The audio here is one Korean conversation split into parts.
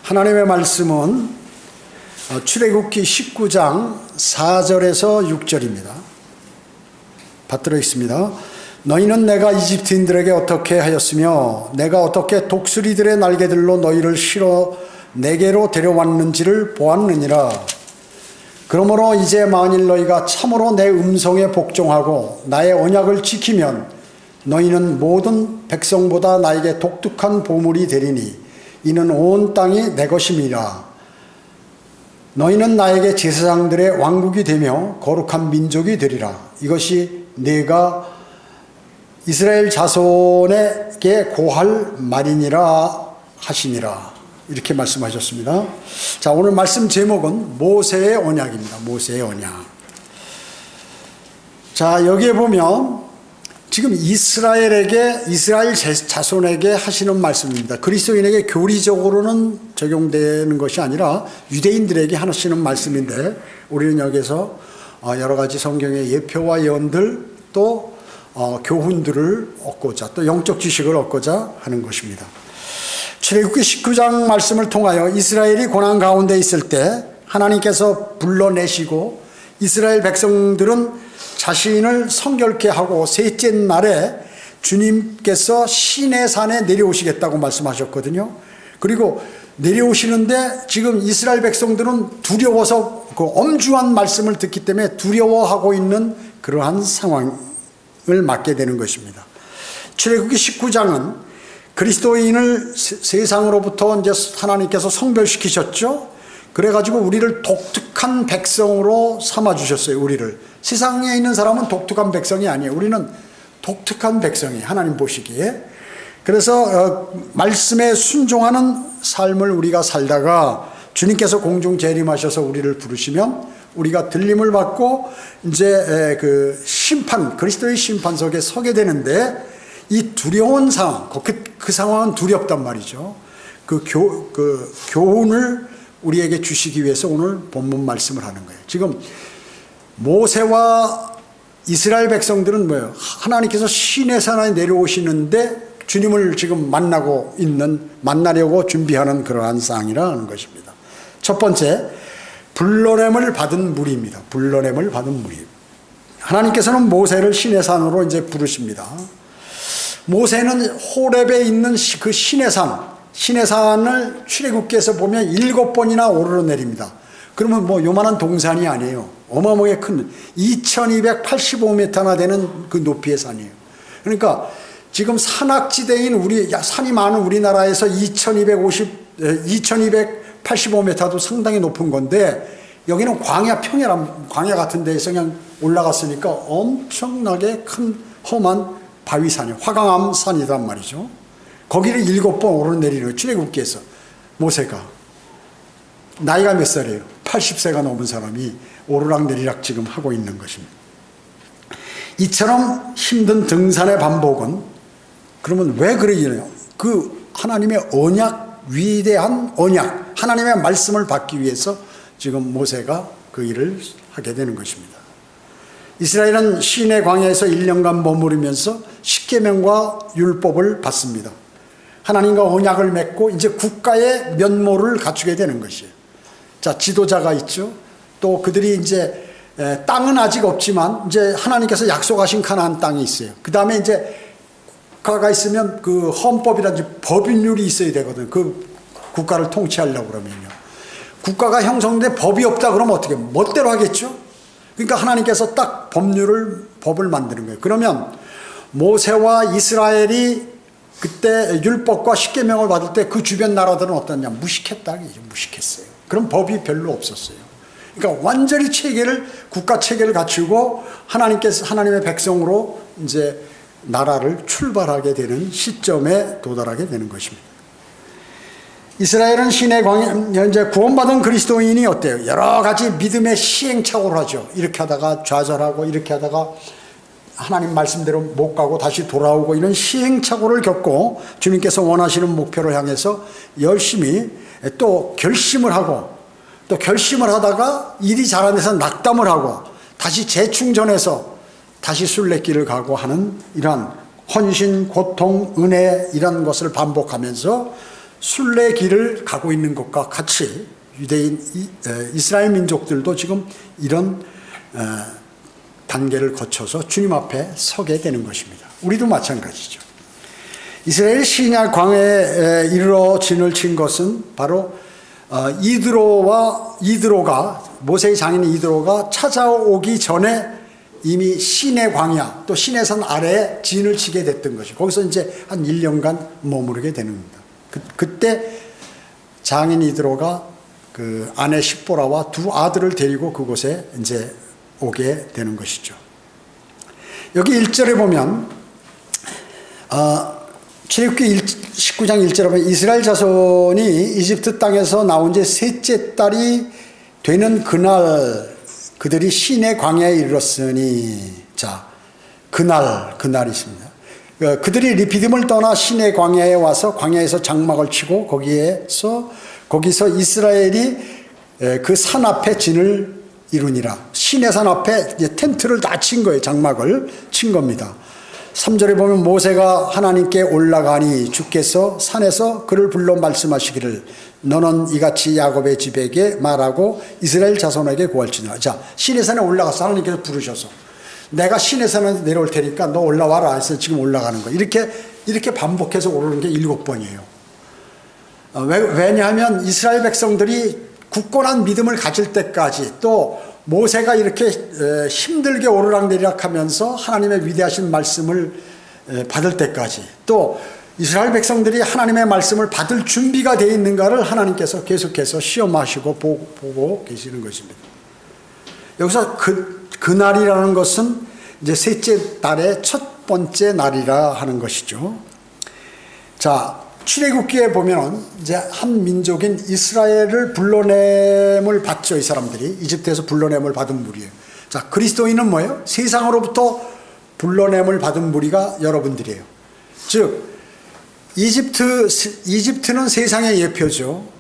하나님의 말씀은 출애굽기 19장 4절에서 6절입니다. 받들어 있습니다. 너희는 내가 이집트인들에게 어떻게 하였으며 내가 어떻게 독수리들의 날개들로 너희를 실어 내게로 데려왔는지를 보았느니라. 그러므로 이제 만일 너희가 참으로 내 음성에 복종하고 나의 언약을 지키면 너희는 모든 백성보다 나에게 독특한 보물이 되리니 이는 온 땅이 내 것임이라. 너희는 나에게 제사장들의 왕국이 되며 거룩한 민족이 되리라. 이것이 네가 이스라엘 자손에게 고할 말이니라 하시니라. 이렇게 말씀하셨습니다. 자, 오늘 말씀 제목은 모세의 언약입니다. 모세의 언약. 자, 여기에 보면 지금 이스라엘 자손에게 하시는 말씀입니다. 그리스도인에게 교리적으로는 적용되는 것이 아니라 유대인들에게 하시는 말씀인데, 우리는 여기서 여러 가지 성경의 예표와 예언들 또 교훈들을 얻고자, 또 영적 지식을 얻고자 하는 것입니다. 출애굽기 19장 말씀을 통하여 이스라엘이 고난 가운데 있을 때 하나님께서 불러내시고 이스라엘 백성들은 자신을 성결케 하고 셋째 날에 주님께서 시내산에 내려오시겠다고 말씀하셨거든요. 그리고 내려오시는데 지금 이스라엘 백성들은 두려워서 그 엄중한 말씀을 듣기 때문에 두려워하고 있는 그러한 상황을 맞게 되는 것입니다. 출애굽기 19장은 그리스도인을 세상으로부터 이제 하나님께서 성별시키셨죠. 그래가지고 우리를 독특한 백성으로 삼아주셨어요. 우리를. 세상에 있는 사람은 독특한 백성이 아니에요. 우리는 독특한 백성이에요. 하나님 보시기에. 그래서 말씀에 순종하는 삶을 우리가 살다가 주님께서 공중 재림하셔서 우리를 부르시면 우리가 들림을 받고 이제 그 심판, 그리스도의 심판석에 서게 되는데, 이 두려운 상황, 그 상황은 두렵단 말이죠. 그 교훈을 우리에게 주시기 위해서 오늘 본문 말씀을 하는 거예요. 지금 모세와 이스라엘 백성들은 뭐예요? 하나님께서 시내산에 내려오시는데 주님을 지금 만나려고 준비하는 그러한 상황이라는 것입니다. 첫 번째, 불러냄을 받은 무리입니다. 불러냄을 받은 무리. 하나님께서는 모세를 시내산으로 이제 부르십니다. 모세는 호렙에 있는 그 시내산을 출애굽기에서 보면 7번이나 오르내립니다. 그러면 뭐 요만한 동산이 아니에요. 어마어마하게 큰 2285m나 되는 그 높이의 산이에요. 그러니까 지금 산악지대인 산이 많은 우리나라에서 2285m도 상당히 높은 건데, 여기는 광야 같은 데에서 그냥 올라갔으니까 엄청나게 큰 험한 바위산이, 화강암산이란 말이죠. 거기를 7번 오르내리는 출애굽기에서 모세가 나이가 몇 살이에요? 80세가 넘은 사람이 오르락내리락 지금 하고 있는 것입니다. 이처럼 힘든 등산의 반복은, 그러면 왜 그러냐면 그 하나님의 언약, 위대한 언약, 하나님의 말씀을 받기 위해서 지금 모세가 그 일을 하게 되는 것입니다. 이스라엘은 시내 광야에서 1년간 머무르면서 십계명과 율법을 받습니다. 하나님과 언약을 맺고 이제 국가의 면모를 갖추게 되는 것이에요. 자, 지도자가 있죠. 또 그들이 이제 땅은 아직 없지만 이제 하나님께서 약속하신 가나안 땅이 있어요. 그 다음에 이제 국가가 있으면 그 헌법이라든지 법률이 있어야 되거든. 그 국가를 통치하려고 그러면요. 국가가 형성돼 법이 없다 그러면 어떻게 멋대로 하겠죠? 그러니까 하나님께서 딱 법을 만드는 거예요. 그러면 모세와 이스라엘이 그때 율법과 십계명을 받을 때 그 주변 나라들은 어떠냐? 무식했어요. 그런 법이 별로 없었어요. 그러니까 완전히 국가 체계를 갖추고 하나님의 백성으로 이제 나라를 출발하게 되는 시점에 도달하게 되는 것입니다. 이스라엘은 신의 광야, 이제 구원받은 그리스도인이 어때요? 여러 가지 믿음의 시행착오를 하죠. 이렇게 하다가 좌절하고, 이렇게 하다가 하나님 말씀대로 못 가고 다시 돌아오고, 이런 시행착오를 겪고 주님께서 원하시는 목표를 향해서 열심히 또 결심을 하다가 일이 잘 안 돼서 낙담을 하고 다시 재충전해서 다시 순례길을 가고 하는 이러한 헌신, 고통, 은혜 이런 것을 반복하면서 순례길을 가고 있는 것과 같이 이스라엘 민족들도 지금 이런 단계를 거쳐서 주님 앞에 서게 되는 것입니다. 우리도 마찬가지죠. 이스라엘 시냐 광야에 이르러 진을 친 것은 바로 이드로가 모세의 장인 이드로가 찾아오기 전에 이미 시내 광야 또 시내산 아래에 진을 치게 됐던 것이죠. 거기서 이제 한 1년간 머무르게 되는 겁니다. 그때 장인 이드로가 그 아내 십보라와 두 아들을 데리고 그곳에 이제 오게 되는 것이죠. 여기 1절에 보면 출애굽기 19장 1절에 보면 이스라엘 자손이 이집트 땅에서 나온 지 셋째 달이 되는 그날 그들이 시내 광야에 이르렀으니, 자, 그날이 있습니다. 그들이 리피딤을 떠나 시내 광야에 와서 광야에서 장막을 치고 거기서 이스라엘이 그 산 앞에 진을 이루니라. 시내 산 앞에 이제 텐트를 다 친 거예요. 장막을 친 겁니다. 3절에 보면 모세가 하나님께 올라가니 주께서 산에서 그를 불러 말씀하시기를 너는 이같이 야곱의 집에게 말하고 이스라엘 자손에게 고할지니라. 자, 시내산에 올라가서 하나님께서 부르셔서 내가 시내산에 내려올 테니까 너 올라와라 해서 지금 올라가는 거예요. 이렇게 반복해서 오르는 게 7번이에요. 왜냐하면 이스라엘 백성들이 굳건한 믿음을 가질 때까지 또 모세가 이렇게 힘들게 오르락내리락 하면서 하나님의 위대하신 말씀을 받을 때까지 또 이스라엘 백성들이 하나님의 말씀을 받을 준비가 되어 있는가를 하나님께서 계속해서 시험하시고 보고 계시는 것입니다. 여기서 그날이라는 것은 이제 셋째 달의 첫 번째 날이라 하는 것이죠. 자, 출애굽기에 보면 이제 한 민족인 이스라엘을 불러냄을 받죠. 이 사람들이 이집트에서 불러냄을 받은 무리예요. 자, 그리스도인은 뭐예요? 세상으로부터 불러냄을 받은 무리가 여러분들이에요. 즉 이집트는 세상의 예표죠.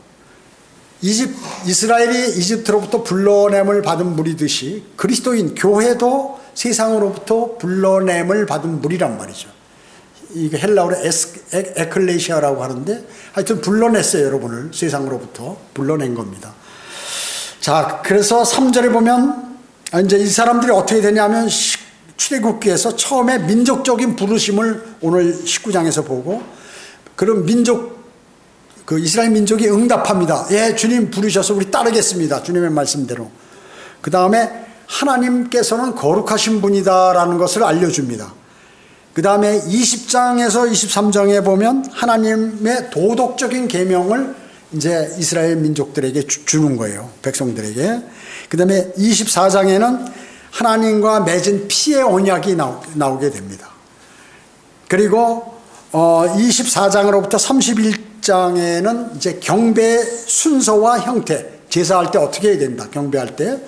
이스라엘이 이집트로부터 불러냄을 받은 무리듯이 그리스도인 교회도 세상으로부터 불러냄을 받은 무리란 말이죠. 이게 헬라어로 에클레시아라고 하는데 하여튼 불러냈어요. 여러분을 세상으로부터 불러낸 겁니다. 자, 그래서 3절에 보면 이제 이 사람들이 어떻게 되냐면 출애굽기에서 처음에 민족적인 부르심을 오늘 19장에서 보고 그런 그 이스라엘 민족이 응답합니다. 예, 주님 부르셔서 우리 따르겠습니다. 주님의 말씀대로. 그 다음에 하나님께서는 거룩하신 분이다라는 것을 알려줍니다. 그 다음에 20장에서 23장에 보면 하나님의 도덕적인 계명을 이제 이스라엘 민족들에게 주는 거예요. 백성들에게. 그 다음에 24장에는 하나님과 맺은 피의 언약이 나오게 됩니다. 그리고 24장으로부터 31장에는 이제 경배의 순서와 형태, 제사할 때 어떻게 해야 된다, 경배할 때.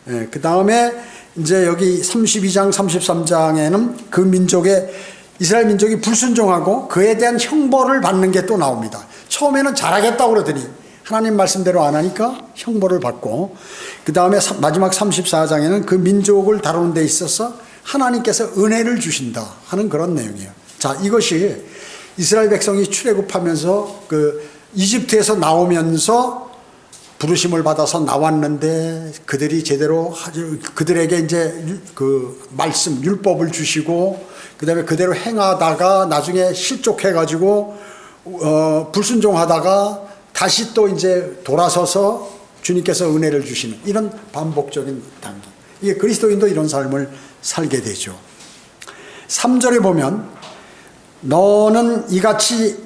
그 다음에 이제 여기 32장, 33장에는 그 이스라엘 민족이 불순종하고 그에 대한 형벌을 받는 게 또 나옵니다. 처음에는 잘하겠다고 그러더니 하나님 말씀대로 안 하니까 형벌을 받고, 그 다음에 마지막 34장에는 그 민족을 다루는 데 있어서 하나님께서 은혜를 주신다 하는 그런 내용이에요. 자, 이것이 이스라엘 백성이 출애굽하면서 그 이집트에서 나오면서 부르심을 받아서 나왔는데 그들이 제대로 그들에게 이제 그 말씀 율법을 주시고 그다음에 그대로 행하다가 나중에 실족해가지고 불순종하다가 다시 또 이제 돌아서서 주님께서 은혜를 주시는 이런 반복적인 단계. 이게 그리스도인도 이런 삶을 살게 되죠. 3절에 보면 너는 이같이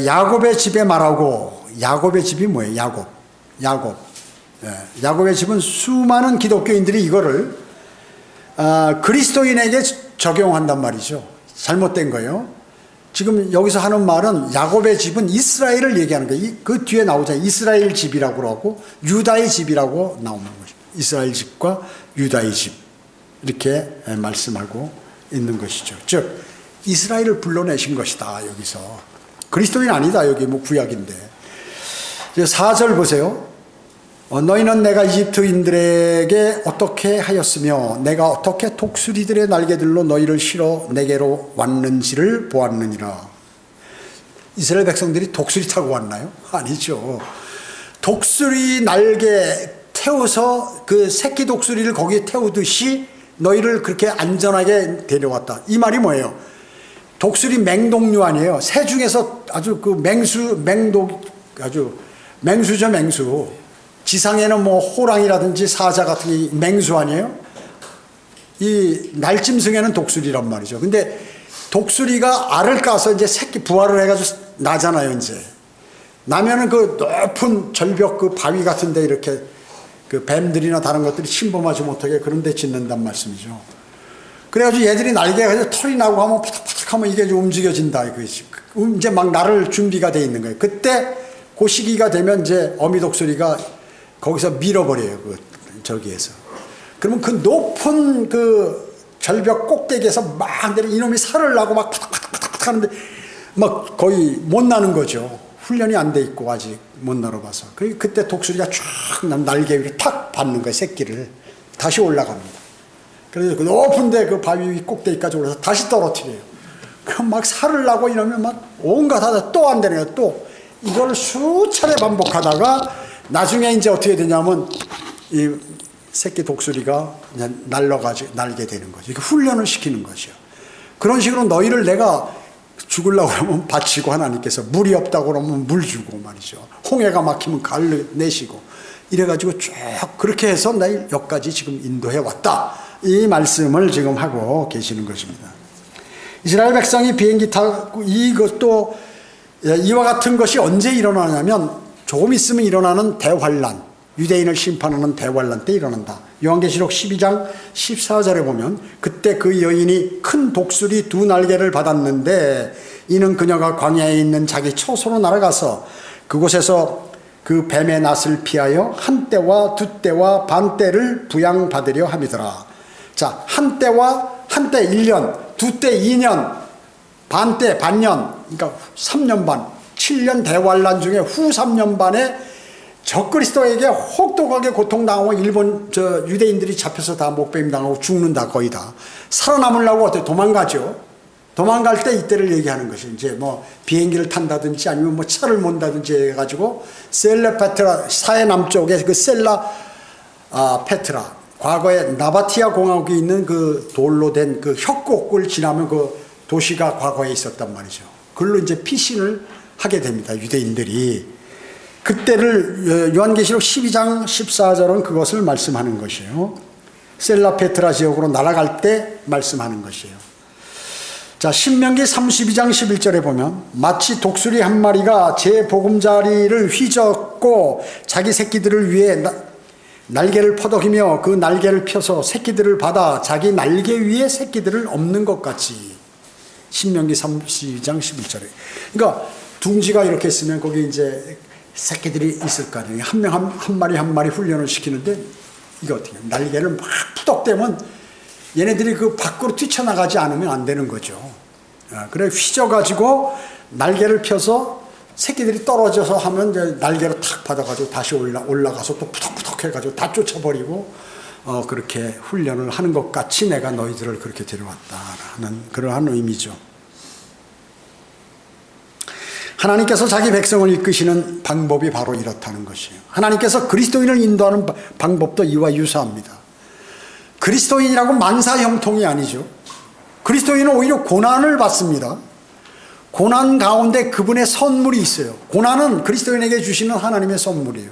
야곱의 집에 말하고, 야곱의 집이 뭐예요? 야곱의 집은 수많은 기독교인들이 이거를 그리스도인에게 적용한단 말이죠. 잘못된 거예요. 지금 여기서 하는 말은 야곱의 집은 이스라엘을 얘기하는 거예요. 그 뒤에 나오잖아요. 이스라엘 집이라고 하고 유다의 집이라고 나오는 거죠. 이스라엘 집과 유다의 집 이렇게 말씀하고 있는 것이죠. 즉 이스라엘을 불러내신 것이다. 여기서 그리스도인 아니다. 여기 뭐 구약인데. 4절 보세요. 너희는 내가 이집트인들에게 어떻게 하였으며 내가 어떻게 독수리들의 날개들로 너희를 실어 내게로 왔는지를 보았느니라. 이스라엘 백성들이 독수리 타고 왔나요? 아니죠. 독수리 날개 태워서 그 새끼 독수리를 거기에 태우듯이 너희를 그렇게 안전하게 데려왔다. 이 말이 뭐예요? 독수리 맹독류 아니에요. 새 중에서 아주 그 아주 맹수죠, 맹수. 지상에는 뭐 호랑이라든지 사자 같은 게 맹수 아니에요? 이 날짐승에는 독수리란 말이죠. 근데 독수리가 알을 까서 이제 새끼 부화를 해가지고 나잖아요, 이제. 나면은 그 높은 절벽 그 바위 같은 데 이렇게 그 뱀들이나 다른 것들이 침범하지 못하게 그런 데 짓는단 말씀이죠. 그래가지고 얘들이 날개가 가지고 털이 나고 하면 파닥파닥 하면 이게 움직여진다. 이거지. 이제 막 나를 준비가 돼 있는 거예요. 그때 그 시기가 되면 이제 어미 독수리가 거기서 밀어버려요. 그 저기에서. 그러면 그 높은 그 절벽 꼭대기에서 막 내려 이놈이 살을 나고 막 파닥파닥 하는데 막 거의 못 나는 거죠. 훈련이 안 돼 있고 아직 못 날아봐서. 그때 독수리가 쫙 날개 위로 탁 받는 거예요. 새끼를. 다시 올라갑니다. 그래서 그 높은데 그 바위 위 꼭대기까지 올라서 다시 떨어뜨려요. 그럼 막 살을 나고 이러면 막 온갖 하다 또 안 되는 거예요. 또 이걸 수차례 반복하다가 나중에 이제 어떻게 되냐면 이 새끼 독수리가 그냥 날게 되는 거죠. 이렇게 훈련을 시키는 거죠. 그런 식으로 너희를 내가 죽으려고 그러면 바치고 하나님께서 물이 없다고 그러면 물 주고 말이죠. 홍해가 막히면 가를 내시고 이래가지고 쭉 그렇게 해서 나 여기까지 지금 인도해 왔다. 이 말씀을 지금 하고 계시는 것입니다. 이스라엘 백성이 비행기 타고 이것도 이와 같은 것이 언제 일어나냐면 조금 있으면 일어나는 대환란, 유대인을 심판하는 대환란 때 일어난다. 요한계시록 12장 14절에 보면 그때 그 여인이 큰 독수리 2날개를 받았는데 이는 그녀가 광야에 있는 자기 처소로 날아가서 그곳에서 그 뱀의 낫을 피하여 한 때와 2때와 반 때를 부양받으려 함이더라. 자, 한 때 1년, 2때 2년, 반 때 반년, 그러니까 3년 반, 7년 대환란 중에 후 3년 반에 적그리스도에게 혹독하게 고통당하고 유대인들이 잡혀서 다 목베임 당하고 죽는다. 거의 다 살아남으려고 어떻게 도망가죠. 도망갈 때 이때를 얘기하는 것이 이제 뭐 비행기를 탄다든지 아니면 뭐 차를 몬다든지 해가지고 셀레페트라 사해 남쪽에 그 페트라 과거에 나바티아 공화국이 있는 그 돌로 된 그 협곡을 지나면 그 도시가 과거에 있었단 말이죠. 그걸로 이제 피신을 하게 됩니다. 유대인들이. 그때를 요한계시록 12장 14절은 그것을 말씀하는 것이에요. 셀라페트라 지역으로 날아갈 때 말씀하는 것이에요. 자, 신명기 32장 11절에 보면 마치 독수리 한 마리가 제 보금자리를 휘젓고 자기 새끼들을 위해 날개를 퍼덕이며 그 날개를 펴서 새끼들을 받아 자기 날개 위에 새끼들을 엎는 것 같이. 신명기 32장 11절에. 그러니까 둥지가 이렇게 있으면 거기 이제 새끼들이 있을 거 아니에요. 한 마리 훈련을 시키는데 이게 어떻게 해요? 날개를 막 푸덕대면 얘네들이 그 밖으로 뛰쳐나가지 않으면 안 되는 거죠. 그래 휘져가지고 날개를 펴서 새끼들이 떨어져서 하면 이제 날개로 탁 받아가지고 다시 올라가서 또 푸덕푸덕 해가지고 다 쫓아버리고 그렇게 훈련을 하는 것 같이 내가 너희들을 그렇게 데려왔다라는 그러한 의미죠. 하나님께서 자기 백성을 이끄시는 방법이 바로 이렇다는 것이에요. 하나님께서 그리스도인을 인도하는 방법도 이와 유사합니다. 그리스도인이라고 만사형통이 아니죠. 그리스도인은 오히려 고난을 받습니다. 고난 가운데 그분의 선물이 있어요. 고난은 그리스도인에게 주시는 하나님의 선물이에요.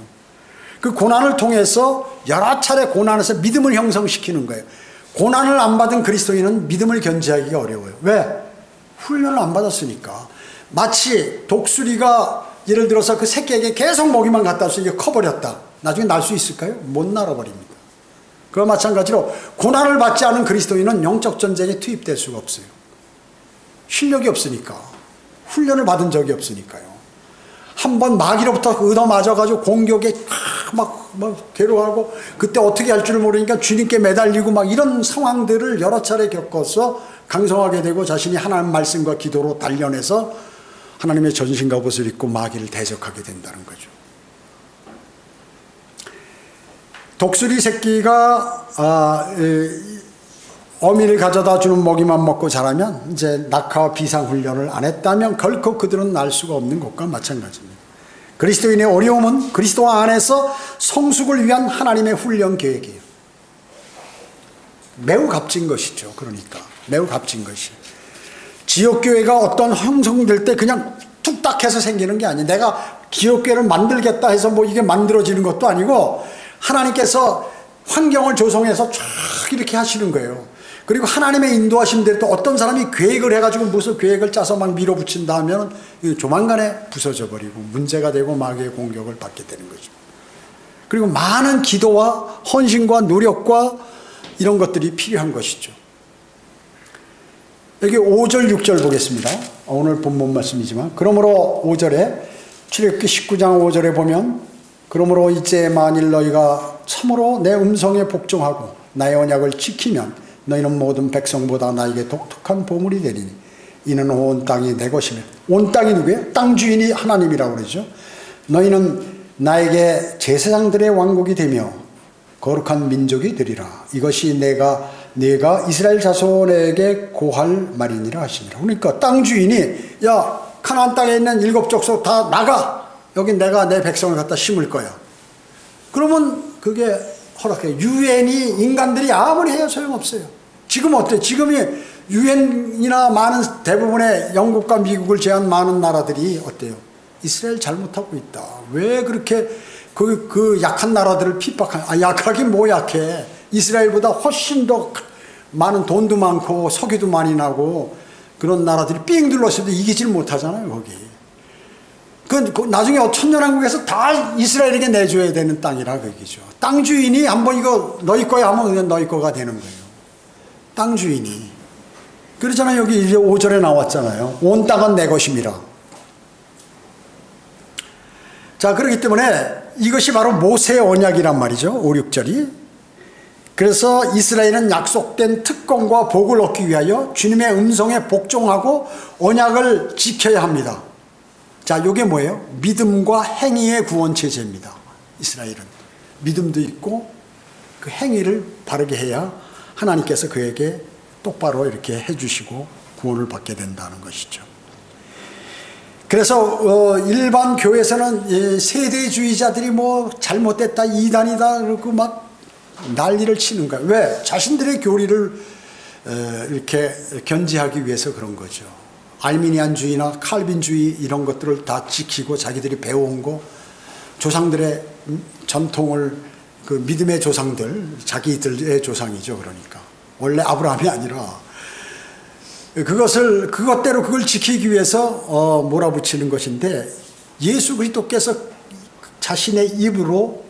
그 고난을 통해서 여러 차례 고난에서 믿음을 형성시키는 거예요. 고난을 안 받은 그리스도인은 믿음을 견지하기가 어려워요. 왜? 훈련을 안 받았으니까. 마치 독수리가 예를 들어서 그 새끼에게 계속 먹이만 갖다 줘서 이게 커버렸다. 나중에 날 수 있을까요? 못 날아버립니다. 그와 마찬가지로 고난을 받지 않은 그리스도인은 영적 전쟁에 투입될 수가 없어요. 실력이 없으니까. 훈련을 받은 적이 없으니까요. 한번 마귀로부터 얻어맞아가지고 공격에 막 괴로워하고 그때 어떻게 할 줄을 모르니까 주님께 매달리고 막 이런 상황들을 여러 차례 겪어서 강성하게 되고 자신이 하나님 말씀과 기도로 단련해서 하나님의 전신갑옷을 입고 마귀를 대적하게 된다는 거죠. 독수리 새끼가 어미를 가져다 주는 먹이만 먹고 자라면 이제 낙하와 비상 훈련을 안 했다면 결코 그들은 날 수가 없는 것과 마찬가지입니다. 그리스도인의 어려움은 그리스도 안에서 성숙을 위한 하나님의 훈련 계획이에요. 매우 값진 것이죠. 그러니까 매우 값진 것이. 지역교회가 어떤 형성될 때 그냥 뚝딱 해서 생기는 게 아니에요. 내가 지역교회를 만들겠다 해서 뭐 이게 만들어지는 것도 아니고 하나님께서 환경을 조성해서 쫙 이렇게 하시는 거예요. 그리고 하나님의 인도하심대로 또 어떤 사람이 계획을 해가지고 무슨 계획을 짜서 막 밀어붙인다 하면 조만간에 부서져 버리고 문제가 되고 마귀의 공격을 받게 되는 거죠. 그리고 많은 기도와 헌신과 노력과 이런 것들이 필요한 것이죠. 여기 5절 6절 보겠습니다. 오늘 본문 말씀이지만 그러므로 5절에 출애굽기 19장 5절에 보면 그러므로 이제 만일 너희가 참으로 내 음성에 복종하고 나의 언약을 지키면 너희는 모든 백성보다 나에게 독특한 보물이 되리니 이는 온 땅이 내 것이며 온 땅이 누구예요? 땅 주인이 하나님이라고 그러죠. 너희는 나에게 제사장들의 왕국이 되며 거룩한 민족이 되리라. 이것이 내가 이스라엘 자손에게 고할 말이니라 하시니라. 그러니까 땅 주인이 야 가나안 땅에 있는 7 족속 다 나가. 여기 내가 내 백성을 갖다 심을 거야. 그러면 그게 허락해. 유엔이 인간들이 아무리 해야 소용없어요. 지금 어때? 지금이 유엔이나 많은 대부분의 영국과 미국을 제한 많은 나라들이 어때요? 이스라엘 잘못하고 있다. 왜 그렇게 그 약한 나라들을 핍박하냐? 약하긴 뭐 약해. 이스라엘보다 훨씬 더 많은 돈도 많고 석유도 많이 나고 그런 나라들이 삥 둘렀어도 이기질 못하잖아요. 거기. 그 나중에 천년왕국에서 다 이스라엘에게 내줘야 되는 땅이라 그 얘기죠. 땅 주인이 한번 이거 너희 거야 하면 그냥 너희 거가 되는 거예요. 땅 주인이. 그렇잖아요. 여기 이제 5절에 나왔잖아요. 온 땅은 내 것임이라. 자, 그렇기 때문에 이것이 바로 모세의 언약이란 말이죠. 5, 6절이. 그래서 이스라엘은 약속된 특권과 복을 얻기 위하여 주님의 음성에 복종하고 언약을 지켜야 합니다. 자, 이게 뭐예요? 믿음과 행위의 구원 체제입니다. 이스라엘은 믿음도 있고 그 행위를 바르게 해야 하나님께서 그에게 똑바로 이렇게 해주시고 구원을 받게 된다는 것이죠. 그래서 일반 교회에서는 세대주의자들이 뭐 잘못됐다, 이단이다 그러고 막 난리를 치는 거예요. 왜? 자신들의 교리를 이렇게 견지하기 위해서 그런 거죠. 알미니안주의나 칼빈주의 이런 것들을 다 지키고 자기들이 배워온 거, 조상들의 전통을, 그 믿음의 조상들, 자기들의 조상이죠. 그러니까 원래 아브라함이 아니라 그것대로 그걸 지키기 위해서 몰아붙이는 것인데, 예수 그리스도께서 자신의 입으로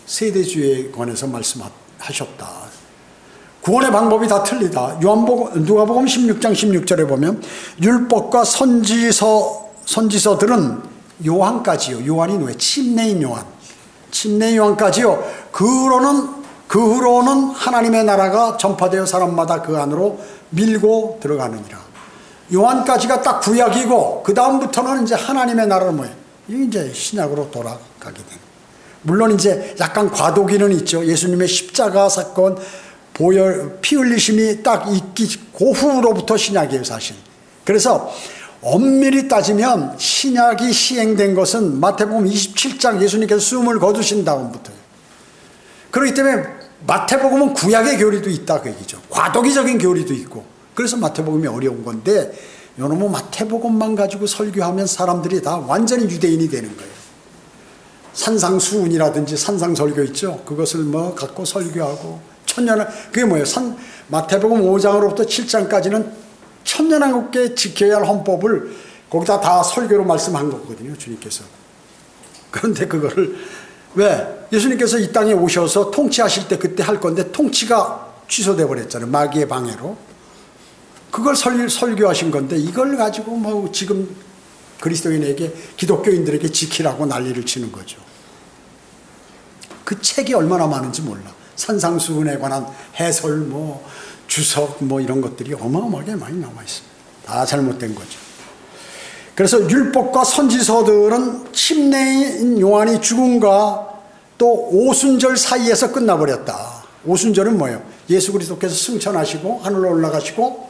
세대주의에 관해서 말씀하셨다. 구원의 방법이 다 틀리다. 누가복음 16장 16절에 보면 율법과 선지서들은 요한까지요. 요한이 누구예요? 침례인 요한. 침례인 요한까지요. 그 후로는 하나님의 나라가 전파되어 사람마다 그 안으로 밀고 들어가느니라. 요한까지가 딱 구약이고 그 다음부터는 이제 하나님의 나라는 뭐예요? 이제 신약으로 돌아가게 되는. 물론 이제 약간 과도기는 있죠. 예수님의 십자가 사건, 피 흘리심이 딱 있기 그 후로부터 신약이에요, 사실. 그래서 엄밀히 따지면 신약이 시행된 것은 마태복음 27장 예수님께서 숨을 거두신 다음부터예요. 그렇기 때문에 마태복음은 구약의 교리도 있다 그 얘기죠. 과도기적인 교리도 있고. 그래서 마태복음이 어려운 건데, 요놈의 마태복음만 가지고 설교하면 사람들이 다 완전히 유대인이 되는 거예요. 산상수훈이라든지 산상설교 있죠. 그것을 뭐 갖고 설교하고 그게 뭐예요? 마태복음 5장으로부터 7장까지는 천년왕국에 지켜야 할 헌법을 거기다 다 설교로 말씀한 거거든요, 주님께서. 그런데 그거를 왜? 예수님께서 이 땅에 오셔서 통치하실 때 그때 할 건데 통치가 취소돼 버렸잖아요, 마귀의 방해로. 그걸 설교하신 건데 이걸 가지고 뭐 지금 그리스도인에게, 기독교인들에게 지키라고 난리를 치는 거죠. 그 책이 얼마나 많은지 몰라. 산상수훈에 관한 해설, 뭐 주석, 뭐 이런 것들이 어마어마하게 많이 나와 있습니다. 다 잘못된 거죠. 그래서 율법과 선지서들은 침례인 요한이 죽음과 또 오순절 사이에서 끝나버렸다. 오순절은 뭐예요? 예수 그리스도께서 승천하시고 하늘로 올라가시고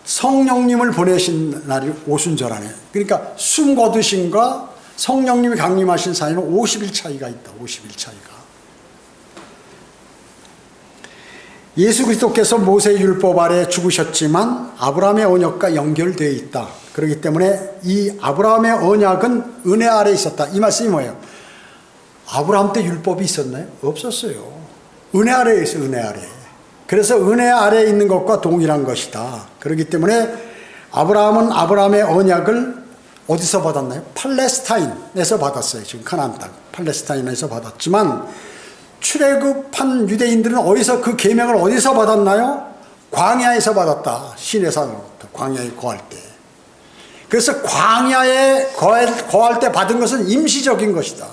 성령님을 보내신 날이 오순절 안에. 그러니까 숨 거두심과 성령님이 강림하신 사이는 50일 차이가 있다. 50일 차이가. 예수 그리스도께서 모세의 율법 아래 죽으셨지만 아브라함의 언약과 연결되어 있다. 그렇기 때문에 이 아브라함의 언약은 은혜 아래 있었다. 이 말씀이 뭐예요? 아브라함 때 율법이 있었나요? 없었어요. 은혜 아래에 있어요. 은혜 아래. 그래서 은혜 아래에 있는 것과 동일한 것이다. 그렇기 때문에 아브라함은 아브라함의 언약을 어디서 받았나요? 팔레스타인에서 받았어요. 지금 가나안 땅 팔레스타인에서 받았지만 출애굽한 유대인들은 어디서 그 계명을 어디서 받았나요? 광야에서 받았다. 시내산으로부터 광야에 거할 때. 그래서 광야에 거할 때 받은 것은 임시적인 것이다.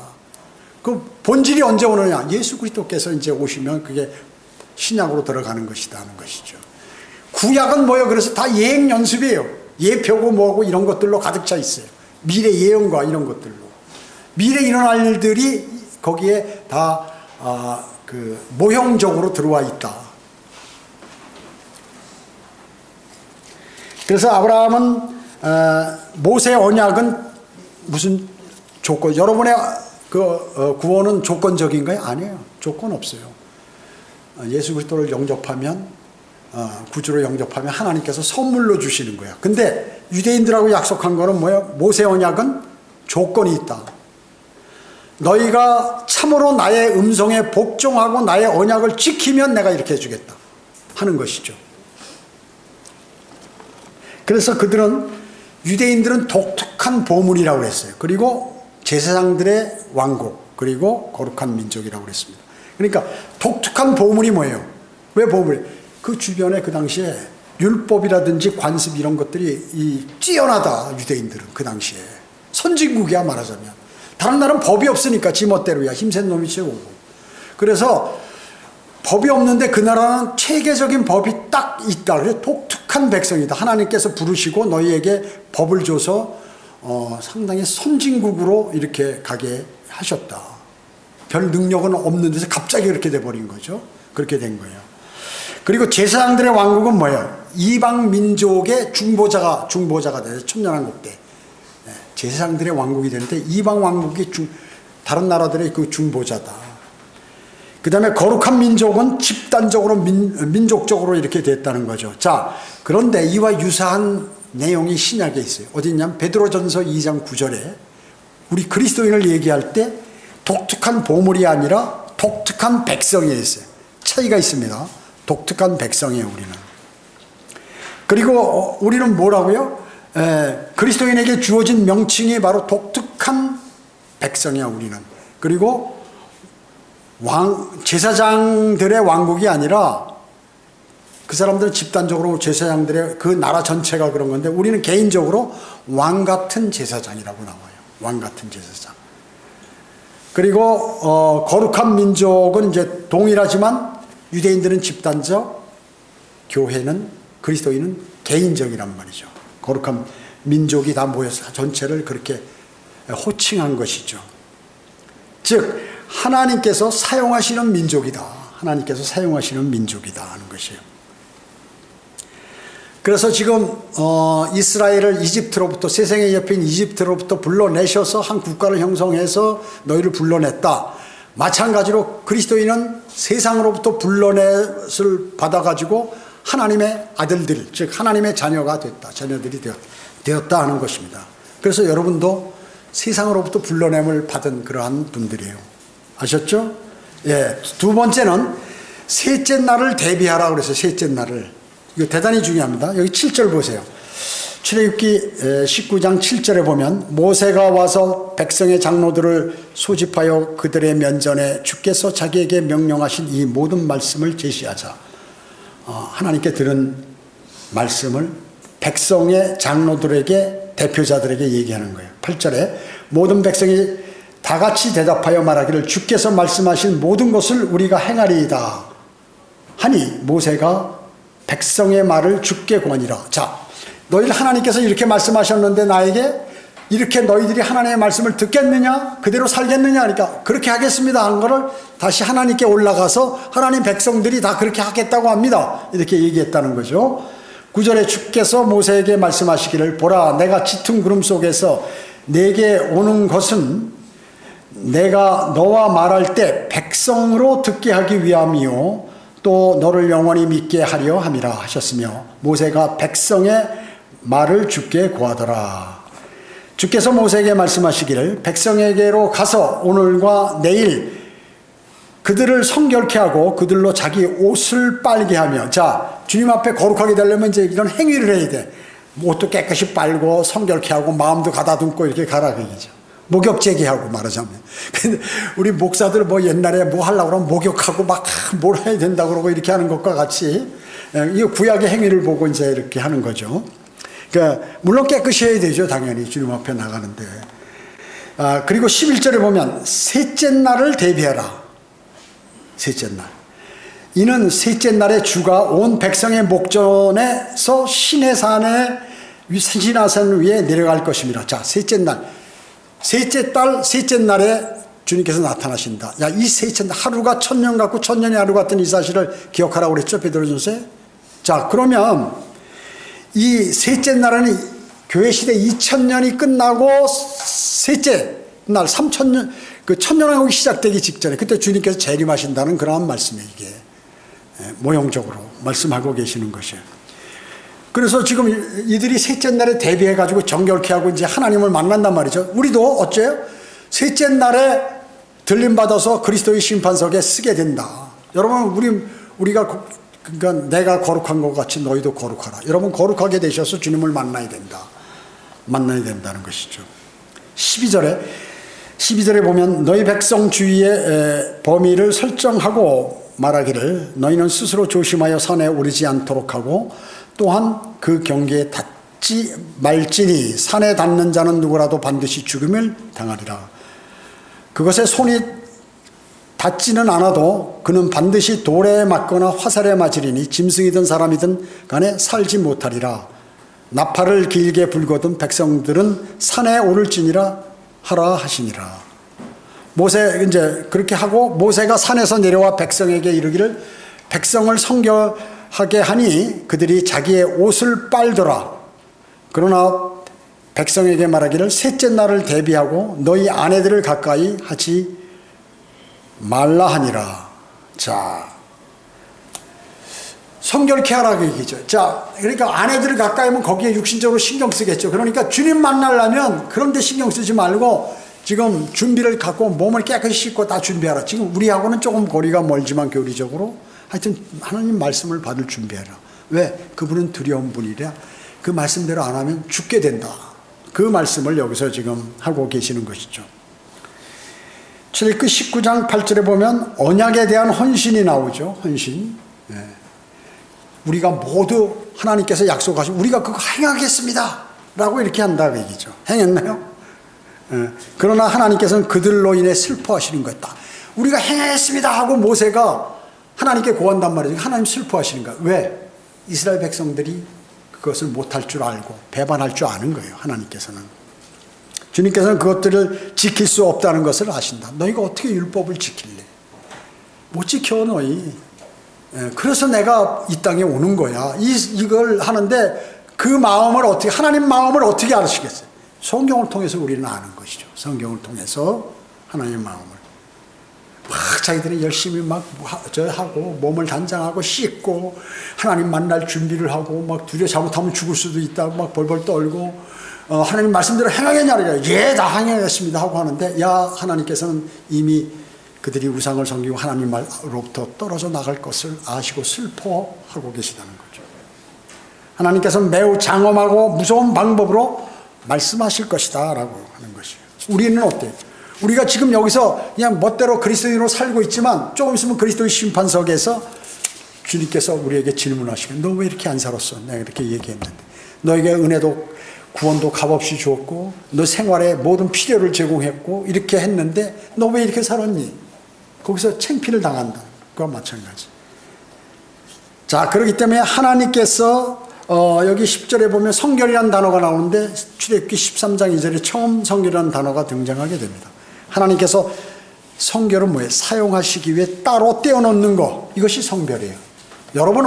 그 본질이 언제 오느냐? 예수 그리스도께서 이제 오시면 그게 신약으로 들어가는 것이다 하는 것이죠. 구약은 뭐예요? 그래서 다 예행 연습이에요. 예표고 뭐고 이런 것들로 가득 차 있어요. 미래 예언과 이런 것들로. 미래 일어날 일들이 거기에 다 모형적으로 들어와 있다. 그래서 아브라함은 모세 언약은 무슨 조건? 여러분의 구원은 조건적인가요? 아니에요. 조건 없어요. 예수 그리스도를 영접하면 구주로 영접하면 하나님께서 선물로 주시는 거야. 근데 유대인들하고 약속한 거는 뭐예요? 모세 언약은 조건이 있다. 너희가 참으로 나의 음성에 복종하고 나의 언약을 지키면 내가 이렇게 해주겠다 하는 것이죠. 그래서 유대인들은 독특한 보물이라고 했어요. 그리고 제사장들의 왕국, 그리고 거룩한 민족이라고 그랬습니다. 그러니까 독특한 보물이 뭐예요? 왜 보물? 그 주변에 그 당시에 율법이라든지 관습 이런 것들이 뛰어나다. 유대인들은 그 당시에 선진국이야 말하자면. 다른 나라는 법이 없으니까 지멋대로야. 힘센 놈이 최고고. 그래서 법이 없는데 그 나라는 체계적인 법이 딱 있다. 그래서 독특한 백성이다. 하나님께서 부르시고 너희에게 법을 줘서 상당히 선진국으로 이렇게 가게 하셨다. 별 능력은 없는 데서 갑자기 그렇게 돼버린 거죠. 그렇게 된 거예요. 그리고 제사장들의 왕국은 뭐예요? 이방 민족의 중보자가 돼서 천년왕국 때 제사장들의 왕국이 되는데 이방 왕국이 다른 나라들의 그 중보자다. 그 다음에 거룩한 민족은 집단적으로 민족적으로 이렇게 됐다는 거죠. 자, 그런데 이와 유사한 내용이 신약에 있어요. 어디 있냐면 베드로전서 2장 9절에 우리 그리스도인을 얘기할 때 독특한 보물이 아니라 독특한 백성이 있어요. 차이가 있습니다. 독특한 백성이에요, 우리는. 그리고 우리는 뭐라고요? 그리스도인에게 주어진 명칭이 바로 독특한 백성이야, 우리는. 그리고 제사장들의 왕국이 아니라 그 사람들은 집단적으로 제사장들의 그 나라 전체가 그런 건데 우리는 개인적으로 왕 같은 제사장이라고 나와요. 왕 같은 제사장. 그리고 거룩한 민족은 이제 동일하지만 유대인들은 집단적, 교회는 그리스도인은 개인적이란 말이죠. 거룩한 민족이 다 모여서 전체를 그렇게 호칭한 것이죠. 즉 하나님께서 사용하시는 민족이다. 하나님께서 사용하시는 민족이다 하는 것이에요. 그래서 지금 이스라엘을 이집트로부터 세상의 옆인 이집트로부터 불러내셔서 한 국가를 형성해서 너희를 불러냈다. 마찬가지로 그리스도인은 세상으로부터 불러내을 받아가지고 하나님의 아들들, 즉 하나님의 자녀가 됐다. 자녀들이 되었다 하는 것입니다. 그래서 여러분도 세상으로부터 불러냄을 받은 그러한 분들이에요. 아셨죠? 예. 두 번째는 셋째 날을 대비하라 그래서 셋째 날을. 이거 대단히 중요합니다. 여기 7절 보세요. 출애굽기 19장 7절에 보면 모세가 와서 백성의 장로들을 소집하여 그들의 면전에 주께서 자기에게 명령하신 이 모든 말씀을 제시하자. 하나님께 들은 말씀을 백성의 장로들에게 대표자들에게 얘기하는 거예요. 8절에 모든 백성이 다 같이 대답하여 말하기를 주께서 말씀하신 모든 것을 우리가 행하리이다 하니 모세가 백성의 말을 주께 권이라. 자, 너희를 하나님께서 이렇게 말씀하셨는데 나에게 이렇게 너희들이 하나님의 말씀을 듣겠느냐? 그대로 살겠느냐? 그러니까 그렇게 하겠습니다 한 거를 다시 하나님께 올라가서 하나님 백성들이 다 그렇게 하겠다고 합니다. 이렇게 얘기했다는 거죠. 9절에 주께서 모세에게 말씀하시기를 보라 내가 짙은 구름 속에서 내게 오는 것은 내가 너와 말할 때 백성으로 듣게 하기 위함이요 또 너를 영원히 믿게 하려 함이라 하셨으며 모세가 백성의 말을 주께 구하더라. 주께서 모세에게 말씀하시기를 백성에게로 가서 오늘과 내일 그들을 성결케 하고 그들로 자기 옷을 빨게 하며 자 주님 앞에 거룩하게 되려면 이제 이런 행위를 해야 돼. 옷도 깨끗이 빨고 성결케 하고 마음도 가다듬고 이렇게 가라 그 얘기죠. 목욕제게 하고 말하자면. 근데 우리 목사들 뭐 옛날에 뭐 하려고 그러면 목욕하고 막 뭘 해야 된다고 그러고 이렇게 하는 것과 같이 이 구약의 행위를 보고 이제 이렇게 하는 거죠. 그러니까 물론 깨끗이 해야 되죠. 당연히 주님 앞에 나가는데. 그리고 11절에 보면 셋째 날을 대비해라. 셋째 날. 이는 셋째 날의 주가 온 백성의 목전에서 시내산 위에 내려갈 것입니다. 자, 셋째 날. 셋째 달, 셋째 날에 주님께서 나타나신다. 야, 이 셋째 날, 하루가 천년 같고 천년이 하루 같은 이 사실을 기억하라고 그랬죠, 베드로전서에. 자, 그러면 이 셋째 날은 교회 시대 2000년이 끝나고 셋째 날, 3000년, 그 천년왕국이 시작되기 직전에 그때 주님께서 재림하신다는 그러한 말씀이에요, 이게. 모형적으로 말씀하고 계시는 것이에요. 그래서 지금 이들이 셋째 날에 대비해가지고 정결케 하고 이제 하나님을 만난단 말이죠. 우리도 어째요? 셋째 날에 들림받아서 그리스도의 심판석에 쓰게 된다. 여러분, 우리가, 그러니까 내가 거룩한 것 같이 너희도 거룩하라. 여러분, 거룩하게 되셔서 주님을 만나야 된다. 만나야 된다는 것이죠. 12절에 보면 너희 백성 주위의 범위를 설정하고 말하기를 너희는 스스로 조심하여 산에 오르지 않도록 하고 또한 그 경계에 닿지 말지니 산에 닿는 자는 누구라도 반드시 죽음을 당하리라. 그것에 손이 닿지는 않아도 그는 반드시 돌에 맞거나 화살에 맞으리니 짐승이든 사람이든 간에 살지 못하리라. 나팔을 길게 불거든 백성들은 산에 오를지니라 하라 하시니라. 모세 이제 그렇게 하고 모세가 산에서 내려와 백성에게 이르기를 백성을 성결하게 하니 그들이 자기의 옷을 빨더라. 그러나 백성에게 말하기를 셋째 날을 대비하고 너희 아내들을 가까이 하지 말라 하니라. 자, 성결케 하라고 얘기죠. 자, 그러니까 아내들을 가까이 하면 거기에 육신적으로 신경 쓰겠죠. 그러니까 주님 만나려면 그런 데 신경 쓰지 말고 지금 준비를 갖고 몸을 깨끗이 씻고 다 준비하라. 지금 우리하고는 조금 거리가 멀지만 교리적으로 하여튼 하나님 말씀을 받을 준비해라. 왜? 그분은 두려운 분이라 그 말씀대로 안 하면 죽게 된다. 그 말씀을 여기서 지금 하고 계시는 것이죠. 출애굽기 19장 8절에 보면 언약에 대한 헌신이 나오죠. 헌신. 네. 우리가 모두 하나님께서 약속하신 우리가 그거 행하겠습니다 라고 이렇게 한다고 얘기죠. 행했나요? 네. 그러나 하나님께서는 그들로 인해 슬퍼하시는 거다. 우리가 행했습니다 하고 모세가 하나님께 고한단 말이죠. 하나님 슬퍼하시는 거야. 왜? 이스라엘 백성들이 그것을 못할 줄 알고 배반할 줄 아는 거예요. 하나님께서는. 주님께서는 그것들을 지킬 수 없다는 것을 아신다. 너희가 어떻게 율법을 지킬래? 못 지켜 너희. 그래서 내가 이 땅에 오는 거야. 이걸 하는데 그 마음을 어떻게 하나님 마음을 어떻게 아시겠어요? 성경을 통해서 우리는 아는 것이죠. 성경을 통해서 하나님의 마음을. 막 자기들이 열심히 막 하고 몸을 단장하고 씻고 하나님 만날 준비를 하고 막 두려워 잘못하면 죽을 수도 있다고 막 벌벌 떨고 하나님 말씀대로 행하겠냐니까 예, 다 행하겠습니다 하고 하는데 야 하나님께서는 이미 그들이 우상을 섬기고 하나님 말로부터 떨어져 나갈 것을 아시고 슬퍼하고 계시다는 거죠. 하나님께서는 매우 장엄하고 무서운 방법으로 말씀하실 것이다 라고 하는 것이에요. 우리는 어때요? 우리가 지금 여기서 그냥 멋대로 그리스도인으로 살고 있지만 조금 있으면 그리스도의 심판석에서 주님께서 우리에게 질문하시고 너 왜 이렇게 안 살았어? 내가 이렇게 얘기했는데 너에게 은혜도 구원도 값없이 주었고 너 생활에 모든 필요를 제공했고 이렇게 했는데 너 왜 이렇게 살았니? 거기서 창피를 당한다. 그와 마찬가지. 자, 그렇기 때문에 하나님께서 여기 10절에 보면 성결이라는 단어가 나오는데 출애굽기 13장 2절에 처음 성결이라는 단어가 등장하게 됩니다. 하나님께서 성결은 뭐예요? 사용하시기 위해 따로 떼어놓는 거, 이것이 성결이에요. 여러분,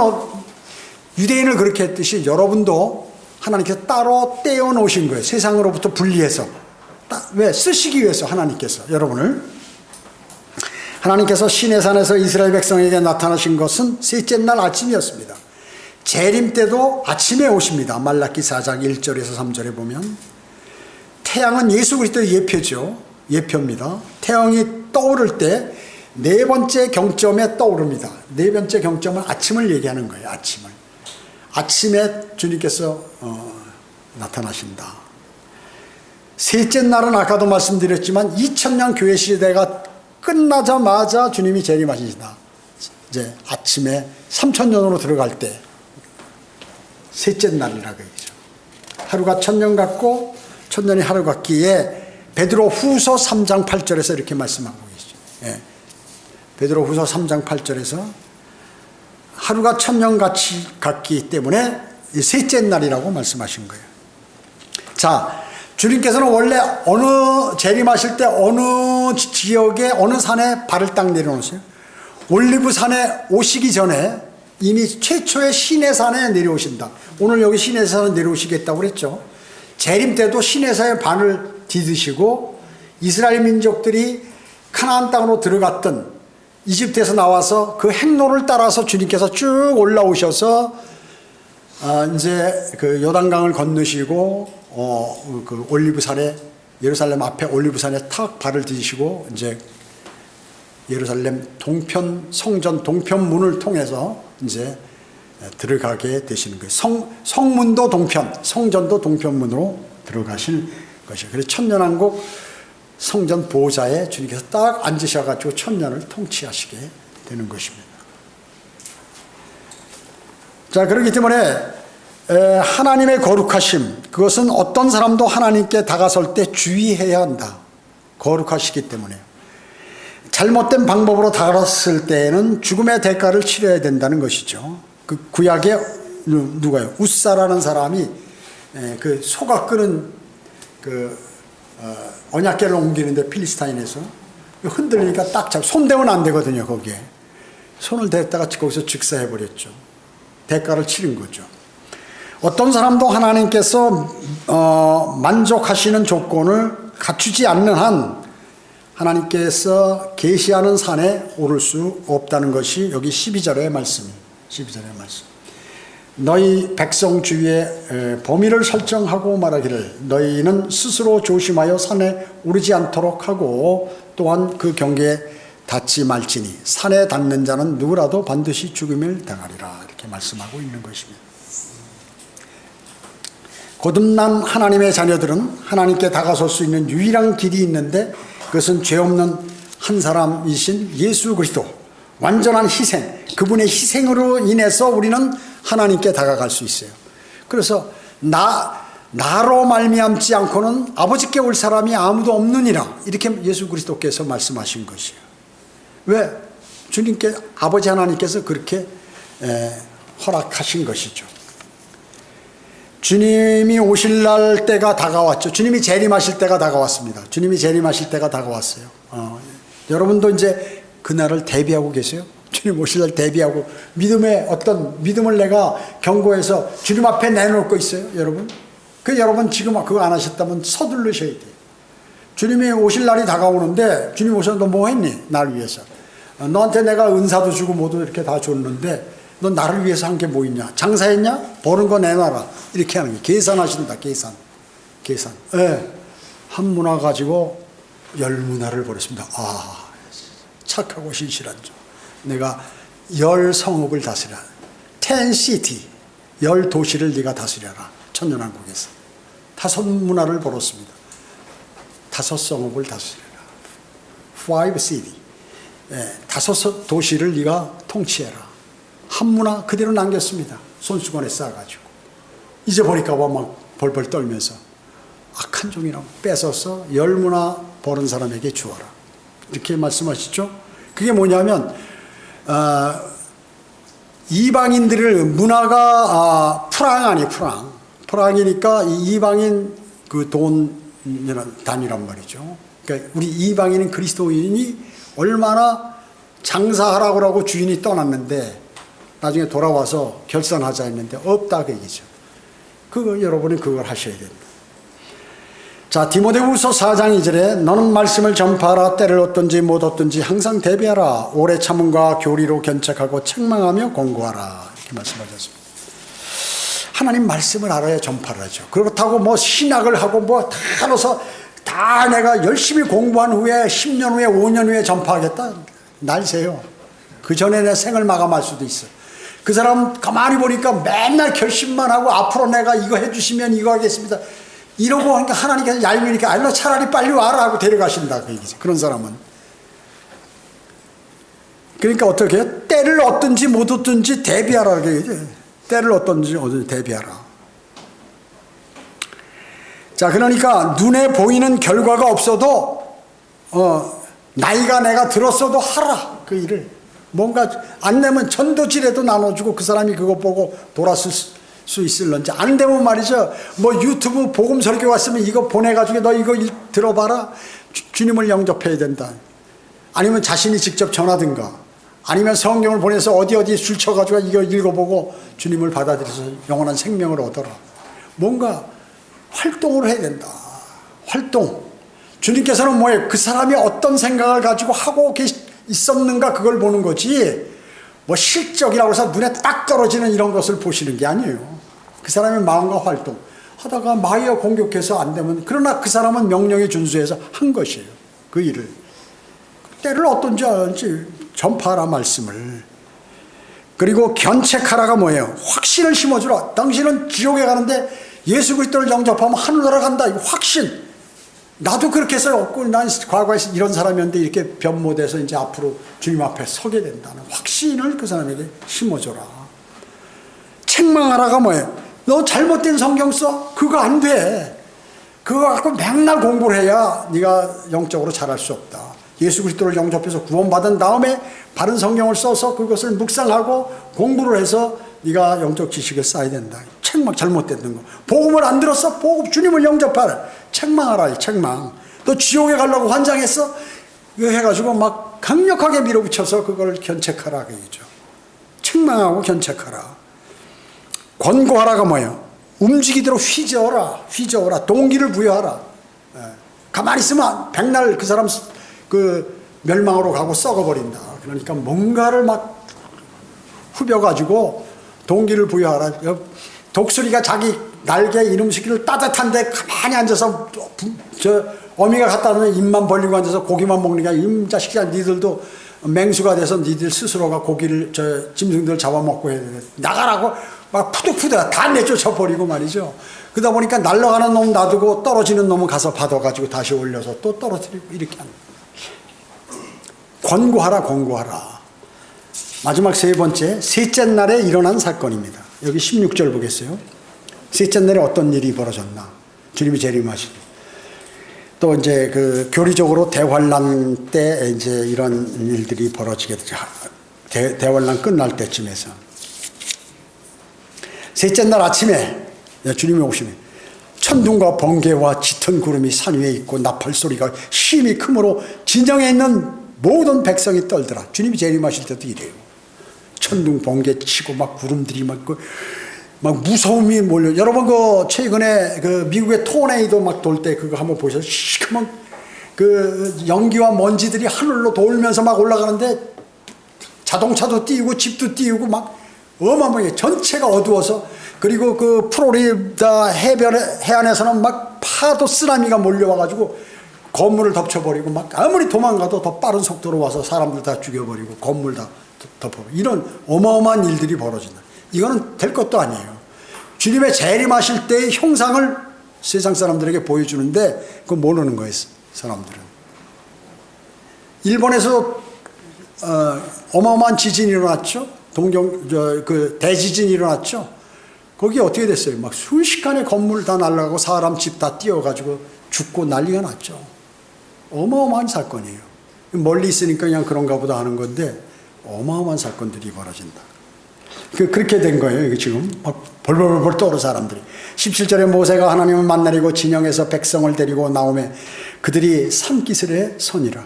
유대인을 그렇게 했듯이 여러분도 하나님께서 따로 떼어놓으신 거예요. 세상으로부터 분리해서. 왜? 쓰시기 위해서 하나님께서 여러분을. 하나님께서 시내산에서 이스라엘 백성에게 나타나신 것은 셋째 날 아침이었습니다. 재림 때도 아침에 오십니다. 말라기 4장 1절에서 3절에 보면 태양은 예수 그리스도의 예표죠. 예표입니다. 태양이 떠오를 때 네 번째 경점에 떠오릅니다. 네 번째 경점은 아침을 얘기하는 거예요. 아침에 주님께서 나타나신다. 셋째 날은 아까도 말씀드렸지만 2000년 교회 시대가 끝나자마자 주님이 재림하신다. 이제 아침에 3000년으로 들어갈 때 셋째 날이라고 얘기죠. 하루가 1000년 같고 1000년이 하루 같기에 베드로 후서 3장 8절에서 이렇게 말씀하고 계시죠. 예. 베드로 후서 3장 8절에서 하루가 1000년 같기 때문에 셋째 날이라고 말씀하신 거예요. 자, 주님께서는 원래 재림하실 때 어느 지역에 어느 산에 발을 딱 내려놓으세요. 올리브산에 오시기 전에 이미 최초의 시내산에 내려오신다. 오늘 여기 시내산에 내려오시겠다고 그랬죠. 재림 때도 시내산에 발을 디디시고 이스라엘 민족들이 가나안 땅으로 들어갔던 이집트에서 나와서 그 행로를 따라서 주님께서 쭉 올라오셔서 이제 그 요단강을 건너시고 그 올리브산에 예루살렘 앞에 올리브산에 탁 발을 디디시고 이제 예루살렘 동편 성전 동편문을 통해서 이제 들어가게 되시는 거예요. 성문도 동편, 성전도 동편문으로 들어가실 것이에요. 그래서 천년왕국 성전 보좌에 주님께서 딱 앉으셔가지고 천년을 통치하시게 되는 것입니다. 자, 그렇기 때문에 하나님의 거룩하심, 그것은 어떤 사람도 하나님께 다가설 때 주의해야 한다. 거룩하시기 때문에요. 잘못된 방법으로 다가섰을 때에는 죽음의 대가를 치러야 된다는 것이죠. 그 구약에 누가요? 웃사라는 사람이 그 소가 끄는 그 언약궤를 옮기는데 필리스타인에서 흔들리니까 딱 잡고 손대면 안 되거든요. 거기에 손을 댔다가 거기서 즉사해버렸죠. 대가를 치른 거죠. 어떤 사람도 하나님께서 만족하시는 조건을 갖추지 않는 한 하나님께서 계시하는 산에 오를 수 없다는 것이 여기 12절의 말씀입니다. 12절의 말씀. 너희 백성 주위에 범위를 설정하고 말하기를 너희는 스스로 조심하여 산에 오르지 않도록 하고 또한 그 경계에 닿지 말지니 산에 닿는 자는 누구라도 반드시 죽음을 당하리라. 이렇게 말씀하고 있는 것입니다. 거듭난 하나님의 자녀들은 하나님께 다가설 수 있는 유일한 길이 있는데 그것은 죄 없는 한 사람이신 예수 그리스도 완전한 희생, 그분의 희생으로 인해서 우리는 하나님께 다가갈 수 있어요. 그래서 나로 말미암지 않고는 아버지께 올 사람이 아무도 없느니라 이렇게 예수 그리스도께서 말씀하신 것이에요. 왜? 주님께 아버지 하나님께서 그렇게 허락하신 것이죠. 주님이 오실 날 때가 다가왔죠. 주님이 재림하실 때가 다가왔습니다. 주님이 재림하실 때가 다가왔어요. 여러분도 이제 그날을 대비하고 계세요? 주님 오실 날 대비하고 믿음을 내가 경고해서 주님 앞에 내놓고 있어요, 여러분? 여러분 지금 그거 안 하셨다면 서둘러셔야 돼요. 주님이 오실 날이 다가오는데 주님 오셔서 너 뭐 했니? 나를 위해서. 너한테 내가 은사도 주고 모두 이렇게 다 줬는데 너 나를 위해서 한 게 뭐 있냐? 장사했냐? 버는 거 내놔라. 이렇게 하는 거예요. 계산하신다. 계산. 예. 한 문화 가지고 10문화를 버렸습니다. 착하고 신실한 자. 내가 10성읍을 다스리라. 10city. 10도시를 네가 다스려라. 천년왕국에서. 5문화를 벌었습니다. 5성읍을 다스려라. 5city. 5도시를 네가 통치해라. 한 문화 그대로 남겼습니다. 손수건에 싸가지고. 잊어버릴까 봐 막 벌벌 떨면서 악한 종이라고 뺏어서 10문화 버는 사람에게 주어라. 이렇게 말씀하시죠. 그게 뭐냐면 이방인들을 문화가 프랑이니까 이 이방인 그 돈 단위란 말이죠. 그러니까 우리 이방인은 그리스도인이 얼마나 장사하라고 하고 주인이 떠났는데 나중에 돌아와서 결산하자 했는데 없다 그 얘기죠. 여러분이 그걸 하셔야 됩니다. 자, 디모데후서 4장 2절에 너는 말씀을 전파하라. 때를 얻든지 못 얻든지 항상 대비하라. 오래 참음과 교리로 견책하고 책망하며 권고하라. 이렇게 말씀하셨습니다. 하나님 말씀을 알아야 전파를 하죠. 그렇다고 뭐 신학을 하고 뭐 다 넣어서 다 내가 열심히 공부한 후에 10년 후에 5년 후에 전파하겠다. 날세요. 그 전에 내 생을 마감할 수도 있어. 그 사람 가만히 보니까 맨날 결심만 하고 앞으로 내가 이거 해주시면 이거 하겠습니다. 이러고 하니까 하나님께서 얄미니까 알로 차라리 빨리 와라 하고 데려가신다 그 얘기지. 그런 사람은. 그러니까 어떻게 해요? 때를 얻든지 못 얻든지 대비하라 그 얘기지. 때를 얻든지 대비하라. 자, 그러니까 눈에 보이는 결과가 없어도 나이가 내가 들었어도 하라 그 일을. 뭔가 안 되면 전도지라도 나눠주고 그 사람이 그거 보고 돌았을 수 있을런지. 안 되면 말이죠, 뭐 유튜브 복음 설교 왔으면 이거 보내가지고 너 이거 들어봐라. 주님을 영접해야 된다. 아니면 자신이 직접 전하든가, 아니면 성경을 보내서 어디 술 쳐가지고 이거 읽어보고 주님을 받아들여서 영원한 생명을 얻어라. 뭔가 활동을 해야 된다. 활동. 주님께서는 뭐예요? 그 사람이 어떤 생각을 가지고 하고 있었는가 그걸 보는 거지, 뭐 실적이라고 해서 눈에 딱 떨어지는 이런 것을 보시는 게 아니에요. 그 사람의 마음과 활동 하다가 마귀가 공격해서 안 되면, 그러나 그 사람은 명령에 준수해서 한 것이에요. 그 일을. 때를 어떤지 전파하라 말씀을. 그리고 견책하라가 뭐예요? 확신을 심어주라. 당신은 지옥에 가는데 예수 그리스도를 영접하면 하늘나라 간다. 이 확신. 나도 그렇게 해서 없고, 난 과거에 이런 사람이었는데 이렇게 변모돼서 이제 앞으로 주님 앞에 서게 된다는 확신을 그 사람에게 심어줘라. 책망하라가 뭐예요? 너 잘못된 성경 써? 그거 안 돼. 그거 갖고 맨날 공부를 해야 네가 영적으로 잘할 수 없다. 예수 그리스도를 영접해서 구원받은 다음에 바른 성경을 써서 그것을 묵상하고 공부를 해서 네가 영적 지식을 쌓아야 된다. 책망, 잘못된 거. 복음을 안 들었어? 복음, 주님을 영접하라. 책망하라. 책망. 너 지옥에 가려고 환장했어? 이거 해가지고 막 강력하게 밀어붙여서 그걸 견책하라. 그얘기죠. 책망하고 견책하라. 권고하라가 뭐예요? 움직이도록 휘저어라. 동기를 부여하라. 가만히 있으면 백날 그 사람 그 멸망으로 가고 썩어버린다. 그러니까 뭔가를 막 후벼가지고 동기를 부여하라. 독수리가 자기 날개 이놈시키를 따뜻한데 가만히 앉아서 어미가 갖다 놓으면 입만 벌리고 앉아서 고기만 먹는 게 아니라, 이 자식아 니들도 맹수가 돼서 니들 스스로가 고기를 짐승들 잡아먹고 해야 돼. 나가라고 막 푸득푸득 다 내쫓아버리고 말이죠. 그러다 보니까 날아가는 놈 놔두고 떨어지는 놈은 가서 받아가지고 다시 올려서 또 떨어뜨리고 이렇게 하는 거예요. 권고하라. 마지막 세 번째, 셋째 날에 일어난 사건입니다. 여기 16절 보겠어요. 셋째 날에 어떤 일이 벌어졌나. 주님이 재림하시니. 또 이제 그 교리적으로 대환란 때 이제 이런 일들이 벌어지게 되죠. 대환란 끝날 때쯤에서. 셋째 날 아침에 주님이 오시면 천둥과 번개와 짙은 구름이 산 위에 있고 나팔 소리가 심히 크므로 진영에 있는 모든 백성이 떨더라. 주님이 재림하실 때도 이래요. 천둥 번개 치고 막 구름들이 막 무서움이 몰려. 여러분 그 최근에 그 미국의 토네이도 막 돌 때 그거 한번 보셨어요? 시커먼 그 연기와 먼지들이 하늘로 돌면서 막 올라가는데 자동차도 띄우고 집도 띄우고 막 어마어마하게 전체가 어두워서, 그리고 그 플로리다 해안에서는 막 파도 쓰나미가 몰려와가지고 건물을 덮쳐버리고, 막 아무리 도망가도 더 빠른 속도로 와서 사람들 다 죽여버리고 건물 다 덮어버리고, 이런 어마어마한 일들이 벌어진다. 이거는 될 것도 아니에요. 주님의 재림하실 때의 형상을 세상 사람들에게 보여주는데 그거 모르는 거예요, 사람들은. 일본에서 어마어마한 지진이 일어났죠. 그 대지진이 일어났죠. 거기 어떻게 됐어요? 막 순식간에 건물 다 날아가고 사람 집 다 띄어가지고 죽고 난리가 났죠. 어마어마한 사건이에요. 멀리 있으니까 그냥 그런가 보다 하는 건데 어마어마한 사건들이 벌어진다. 그렇게 된 거예요. 이거 지금 막 벌벌벌 떠오르 사람들이. 17절에 모세가 하나님을 만나려고 진영에서 백성을 데리고 나오매 그들이 산기슭에 서니라.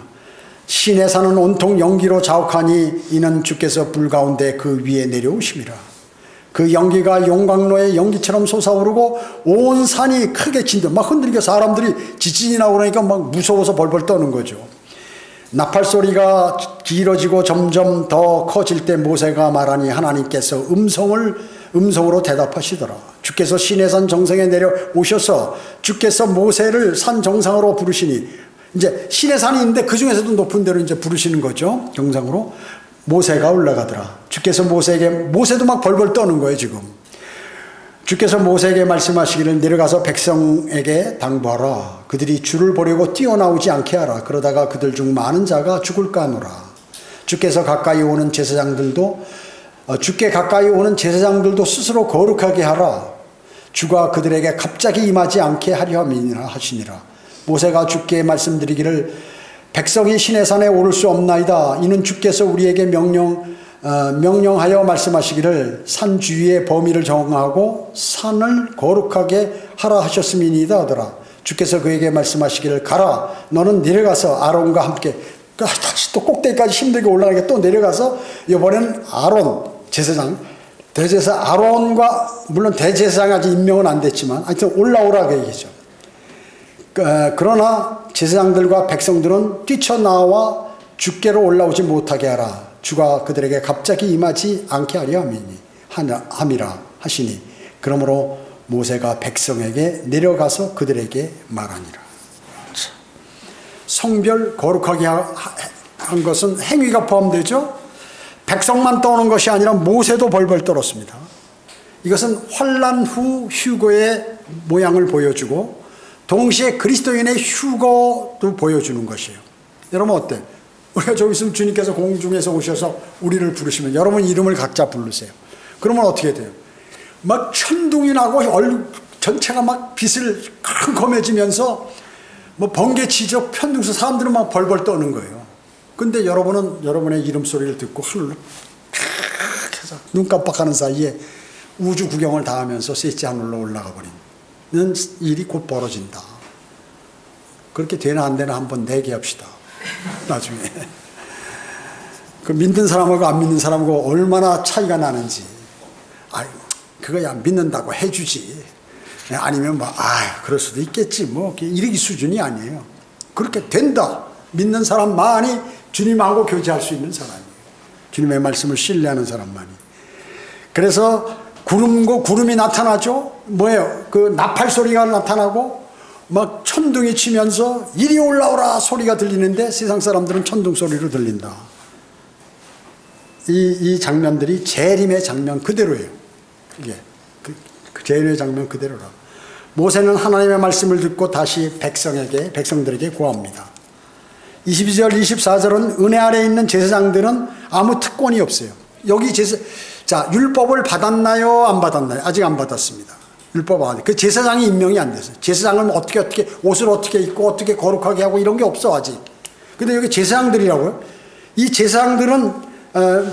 신의 산은 온통 연기로 자욱하니 이는 주께서 불 가운데 그 위에 내려오심이라. 그 연기가 용광로의 연기처럼 솟아오르고 온 산이 크게 진동, 막 흔들리게 사람들이 지진이 나고 그러니까 막 무서워서 벌벌 떠는 거죠. 나팔 소리가 길어지고 점점 더 커질 때 모세가 말하니 하나님께서 음성으로 대답하시더라. 주께서 시내산 정상에 내려오셔서 주께서 모세를 산 정상으로 부르시니, 이제 시내산이 있는데 그 중에서도 높은 데로 이제 부르시는 거죠. 정상으로. 모세가 올라가더라. 주께서 모세도 막 벌벌 떠는 거예요, 지금. 주께서 모세에게 말씀하시기를 내려가서 백성에게 당부하라. 그들이 주를 보려고 뛰어나오지 않게 하라. 그러다가 그들 중 많은 자가 죽을까 하노라. 주께 가까이 오는 제사장들도 스스로 거룩하게 하라. 주가 그들에게 갑자기 임하지 않게 하려 함이니라 하시니라. 모세가 주께 말씀드리기를 백성이 시내산에 오를 수 없나이다. 이는 주께서 우리에게 명령하여 말씀하시기를 산 주위의 범위를 정하고 산을 거룩하게 하라 하셨음이니이다 하더라. 주께서 그에게 말씀하시기를 가라. 너는 내려가서 아론과 함께, 다시 또 꼭대기까지 힘들게 올라가게 또 내려가서 이번에는 아론 제사장, 대제사 아론과, 물론 대제사장이 아직 임명은 안 됐지만 하여튼 올라오라 그 얘기죠. 그러나 제사장들과 백성들은 뛰쳐나와 주께로 올라오지 못하게 하라. 주가 그들에게 갑자기 임하지 않게 하려 함이라 하시니, 그러므로 모세가 백성에게 내려가서 그들에게 말하니라. 성별 거룩하게 한 것은 행위가 포함되죠. 백성만 떠오는 것이 아니라 모세도 벌벌 떨었습니다. 이것은 환난 후 휴거의 모양을 보여주고 동시에 그리스도인의 휴거도 보여주는 것이에요. 여러분 어때? 우리가 좀 있으면 주님께서 공중에서 오셔서 우리를 부르시면 여러분 이름을 각자 부르세요. 그러면 어떻게 돼요? 막 천둥이 나고 얼굴 전체가 막 빛을 캄캄해지면서 뭐 번개치죠. 편둥서 사람들은 막 벌벌 떠는 거예요. 근데 여러분은 여러분의 이름 소리를 듣고 하늘로 해서 눈 깜빡하는 사이에 우주 구경을 다 하면서 셋째 하늘로 올라가 버리는 일이 곧 벌어진다. 그렇게 되나 안 되나 한번 내기합시다. 나중에. 그 믿는 사람하고 안 믿는 사람하고 얼마나 차이가 나는지. 그거야 믿는다고 해주지. 아니면 뭐, 그럴 수도 있겠지. 뭐, 이러기 수준이 아니에요. 그렇게 된다. 믿는 사람만이 주님하고 교제할 수 있는 사람이에요. 주님의 말씀을 신뢰하는 사람만이. 그래서 구름이 나타나죠. 뭐예요? 그 나팔 소리가 나타나고 막 천둥이 치면서 이리 올라오라 소리가 들리는데 세상 사람들은 천둥 소리로 들린다. 이 장면들이 재림의 장면 그대로예요. 이게 그 재림의 장면 그대로라. 모세는 하나님의 말씀을 듣고 다시 백성들에게 구합니다. 22절, 24절은 은혜 아래에 있는 제사장들은 아무 특권이 없어요. 여기 율법을 받았나요? 안 받았나요? 아직 안 받았습니다. 율법 안 돼. 그 제사장이 임명이 안 됐어요. 제사장은 어떻게 옷을 어떻게 입고 어떻게 거룩하게 하고 이런 게 없어 아직. 근데 여기 제사장들이라고요. 이 제사장들은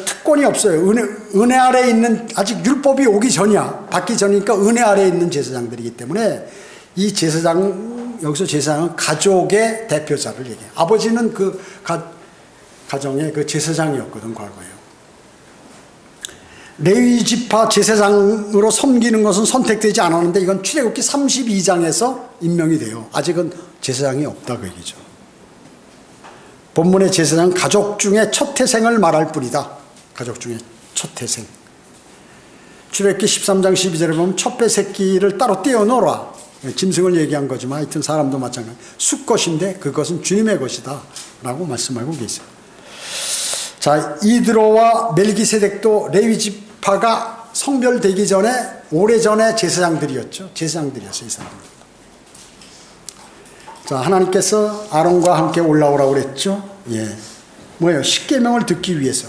특권이 없어요. 은혜 아래에 있는, 아직 율법이 오기 전이야. 받기 전이니까 은혜 아래에 있는 제사장들이기 때문에 이 여기서 제사장은 가족의 대표자를 얘기해요. 아버지는 그 가정의 그 제사장이었거든, 과거에. 레위 지파 제사장으로 섬기는 것은 선택되지 않았는데 이건 출애굽기 32장에서 임명이 돼요. 아직은 제사장이 없다 그 얘기죠. 본문의 제사장은 가족 중에 첫 태생을 말할 뿐이다. 가족 중에 첫 태생. 출애굽기 13장 12절에 보면 첫 새끼를 따로 떼어놓으라. 짐승을 얘기한 거지만 하여튼 사람도 마찬가지. 수것인데 그것은 주님의 것이다 라고 말씀하고 계세요. 자, 이드로와 멜기세덱도 레위 지파가 성별되기 전에 오래전에 제사장들이었죠. 제사장들이었어요, 이 사람들. 자, 하나님께서 아론과 함께 올라오라고 그랬죠. 뭐예요? 십계명을 듣기 위해서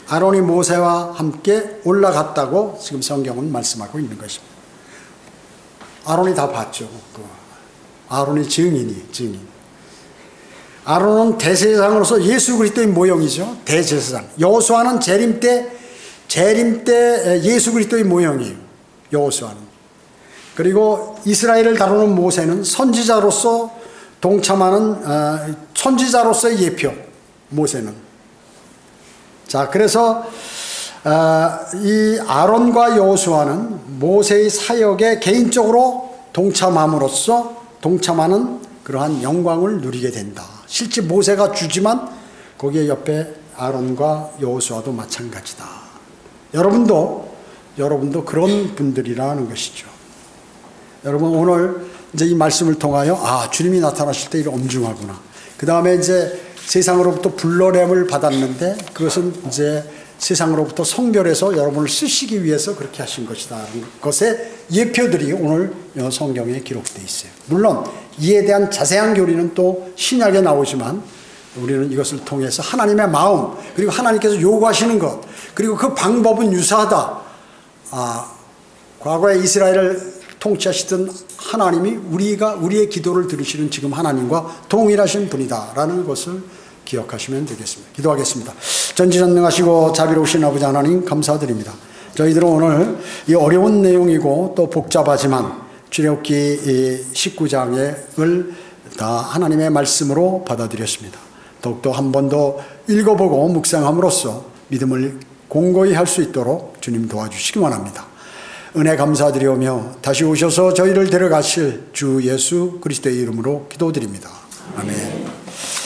아론이 모세와 함께 올라갔다고 지금 성경은 말씀하고 있는 것입니다. 아론이 다 봤죠. 아론이 증인. 아론은 대제사장으로서 예수 그리스도의 모형이죠. 대제사장. 여호수아는 재림 때 재림 때 예수 그리스도의 모형이에요. 여호수아는. 그리고 이스라엘을 다루는 모세는 선지자로서 동참하는 선지자로서의 예표. 모세는. 자, 그래서 이 아론과 여호수아는 모세의 사역에 개인적으로 동참하는 그러한 영광을 누리게 된다. 실제 모세가 주지만 거기에 옆에 아론과 여호수아도 마찬가지다. 여러분도 그런 분들이라는 것이죠. 여러분 오늘 이제 이 말씀을 통하여 주님이 나타나실 때 이런 엄중하구나. 그 다음에 이제 세상으로부터 불러냄을 받았는데 그것은 이제 세상으로부터 성별해서 여러분을 쓰시기 위해서 그렇게 하신 것이다. 것의 예표들이 오늘 성경에 기록되어 있어요. 물론 이에 대한 자세한 교리는 또 신약에 나오지만 우리는 이것을 통해서 하나님의 마음 그리고 하나님께서 요구하시는 것 그리고 그 방법은 유사하다. 과거에 이스라엘을 통치하시던 하나님이 우리의 기도를 들으시는 지금 하나님과 동일하신 분이다라는 것을 기억하시면 되겠습니다. 기도하겠습니다. 전지전능하시고 자비로우신 아버지 하나님 감사드립니다. 저희들은 오늘 이 어려운 내용이고 또 복잡하지만 출애굽기 19장을 다 하나님의 말씀으로 받아들였습니다. 더욱더 한 번 더 읽어보고 묵상함으로써 믿음을 공고히 할 수 있도록 주님 도와주시기 원합니다. 은혜 감사드리오며 다시 오셔서 저희를 데려가실 주 예수 그리스도의 이름으로 기도드립니다. 아멘.